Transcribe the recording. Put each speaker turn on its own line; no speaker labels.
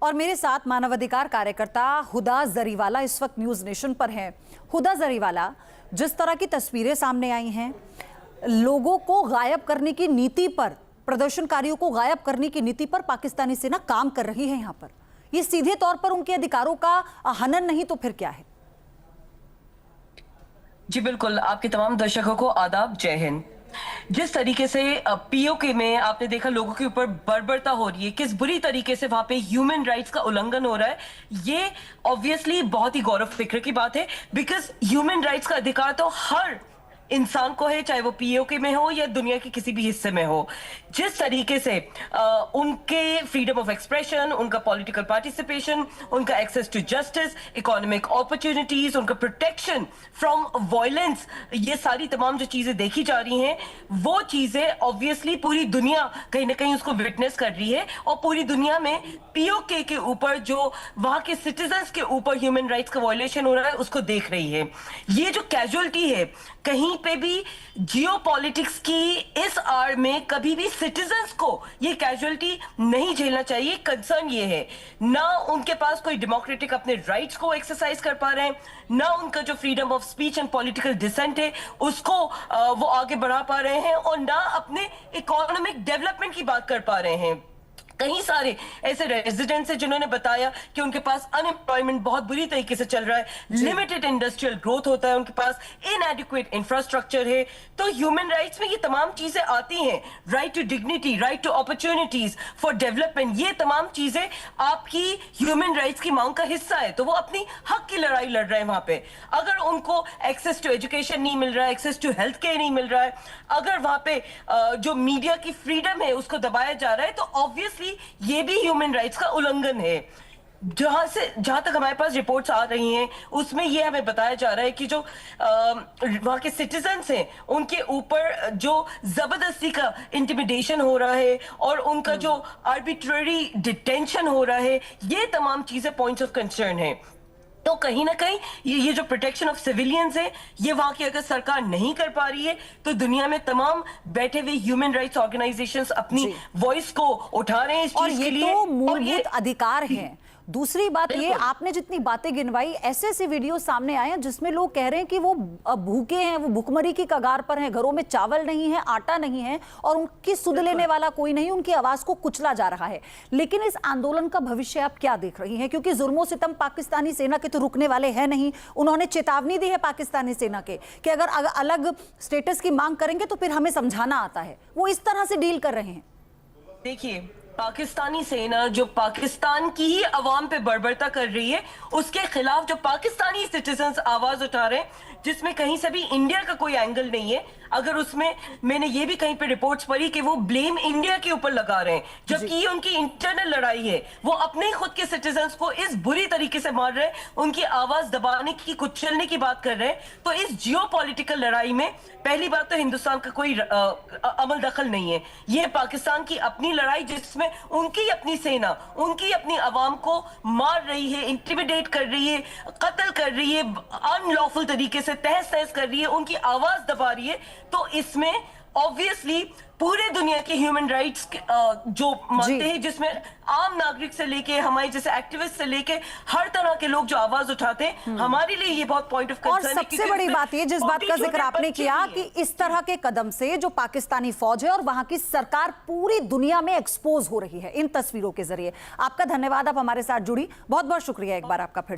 और मेरे साथ मानवाधिकार कार्यकर्ता हुदा जरीवाला इस वक्त न्यूज नेशन पर हैं। हुदा जरीवाला, जिस तरह की तस्वीरें सामने आई हैं, लोगों को गायब करने की नीति पर, प्रदर्शनकारियों को गायब करने की नीति पर पाकिस्तानी सेना काम कर रही है। यहाँ पर ये सीधे तौर पर उनके अधिकारों का हनन नहीं तो फिर क्या है?
जी बिल्कुल, आपके तमाम दर्शकों को आदाब, जय हिंद। जिस तरीके से पीओके में आपने देखा लोगों के ऊपर बर्बरता हो रही है, किस बुरी तरीके से वहां पे ह्यूमन राइट्स का उल्लंघन हो रहा है, ये ऑब्वियसली बहुत ही गौरव फिक्र की बात है। बिकॉज ह्यूमन राइट्स का अधिकार तो हर इंसान को है, चाहे वो पीओके में हो या दुनिया के किसी भी हिस्से में हो। जिस तरीके से उनके फ्रीडम ऑफ एक्सप्रेशन, उनका पॉलिटिकल पार्टिसिपेशन, उनका access to justice, economic opportunities, उनका प्रोटेक्शन फ्रॉम वायलेंस, ये सारी तमाम जो चीजें देखी जा रही हैं, वो चीजें ऑब्वियसली पूरी दुनिया कहीं ना कहीं उसको विटनेस कर रही है। और पूरी दुनिया में पीओके के ऊपर, जो वहां के सिटीजन्स के ऊपर ह्यूमन राइट्स का वायलेशन हो रहा है, उसको देख रही है। ये जो कैजुअलिटी है, कहीं पे भी जियोपॉलिटिक्स की इस आड़ में कभी भी सिटीजन्स को ये कैजुअलिटी नहीं झेलना चाहिए। कंसर्न ये है, ना उनके पास कोई डेमोक्रेटिक अपने राइट्स को एक्सरसाइज कर पा रहे हैं, ना उनका जो freedom of speech and political dissent है उसको वो आगे बढ़ा पा रहे हैं, और ना अपने इकोनॉमिक डेवलपमेंट की बात कर पा रहे हैं। कई सारे ऐसे रेजिडेंट्स हैं जिन्होंने बताया कि उनके पास अनएम्प्लॉयमेंट बहुत बुरी तरीके से चल रहा है, लिमिटेड इंडस्ट्रियल ग्रोथ होता है, उनके पास इनएडिक्वेट इंफ्रास्ट्रक्चर है। तो ह्यूमन राइट्स में ये तमाम चीजें आती हैं, right to dignity, right to opportunities for development, ये तमाम चीजें आपकी ह्यूमन राइट्स की मांग का हिस्सा है। तो वो अपनी हक की लड़ाई लड़ रहे हैं वहां पे। अगर उनको एक्सेस टू एजुकेशन नहीं मिल रहा है, एक्सेस टू हेल्थ केयर नहीं मिल रहा है, अगर वहां पे जो मीडिया की फ्रीडम है उसको दबाया जा रहा है, तो ऑब्वियसली ये भी ह्यूमन राइट्स का उल्लंघन है। जहां तक हमारे पास रिपोर्ट्स आ रही हैं, उसमें यह हमें बताया जा रहा है कि जो वहां के सिटीजन्स हैं, उनके ऊपर जो जबरदस्ती का इंटिमिडेशन हो रहा है और उनका जो आर्बिट्ररी डिटेंशन हो रहा है, ये तमाम चीजें पॉइंट्स ऑफ कंसर्न है। तो कहीं ना कहीं ये जो प्रोटेक्शन ऑफ सिविलियंस है, ये वहां की अगर सरकार नहीं कर पा रही है, तो दुनिया में तमाम बैठे हुए ह्यूमन राइट्स ऑर्गेनाइजेशंस अपनी वॉइस को उठा रहे हैं इस चीज के लिए।
और ये तो मूलभूत अधिकार हैं। दूसरी बात ये, आपने जितनी बातें गिनवाई, ऐसे ऐसे वीडियो सामने आए हैं जिसमें लोग कह रहे हैं कि वो भूखे हैं, वो भुखमरी की कगार पर हैं, घरों में चावल नहीं है, आटा नहीं है, और उनकी सुध लेने वाला कोई नहीं, उनकी आवाज को कुचला जा रहा है। लेकिन इस आंदोलन का भविष्य आप क्या देख रही हैं? क्योंकि जुल्मों सितम पाकिस्तानी सेना के तो रुकने वाले हैं नहीं। उन्होंने चेतावनी दी है पाकिस्तानी सेना के कि अगर अलग स्टेटस की मांग करेंगे तो फिर हमें समझाना आता है। वो इस तरह से डील कर रहे हैं।
देखिए, पाकिस्तानी सेना जो पाकिस्तान की ही अवाम पे बर्बरता कर रही है, उसके खिलाफ जो पाकिस्तानी सिटीजन्स आवाज उठा रहे हैं, जिसमें कहीं से भी इंडिया का कोई एंगल नहीं है। अगर उसमें मैंने ये भी कहीं पे रिपोर्ट्स पढ़ी कि वो ब्लेम इंडिया के ऊपर लगा रहे हैं, जबकि ये उनकी इंटरनल लड़ाई है। वो अपने खुद के सिटीजन्स को इस बुरी तरीके से मार रहे हैं, उनकी आवाज दबाने की, कुचलने की बात कर रहे हैं। तो इस जियोपॉलिटिकल लड़ाई में पहली बात तो हिंदुस्तान का कोई अमल दखल नहीं है। ये पाकिस्तान की अपनी लड़ाई, जिसमें उनकी अपनी सेना उनकी अपनी आवाम को मार रही है, इंटिमिडेट कर रही है, कत्ल कर रही है, अनलॉफुल तरीके से तहस नहस कर रही है, उनकी आवाज दबा रही है। तो इसमें ऑब्वियसली पूरे दुनिया के ह्यूमन राइट्स जो मानते हैं, जिसमें आम नागरिक से लेके हमारे जैसे एक्टिविस्ट से लेके हर तरह के लोग जो आवाज उठाते हैं, हमारे लिए ये बहुत पॉइंट ऑफ कंसर्न है।
और सबसे बड़ी बात ये, जिस बात का जिक्र आपने किया कि इस तरह के कदम से जो पाकिस्तानी फौज है और वहां की सरकार पूरी दुनिया में एक्सपोज हो रही है इन तस्वीरों के जरिए। आपका धन्यवाद, आप हमारे साथ जुड़ी। बहुत बहुत शुक्रिया एक बार आपका फिर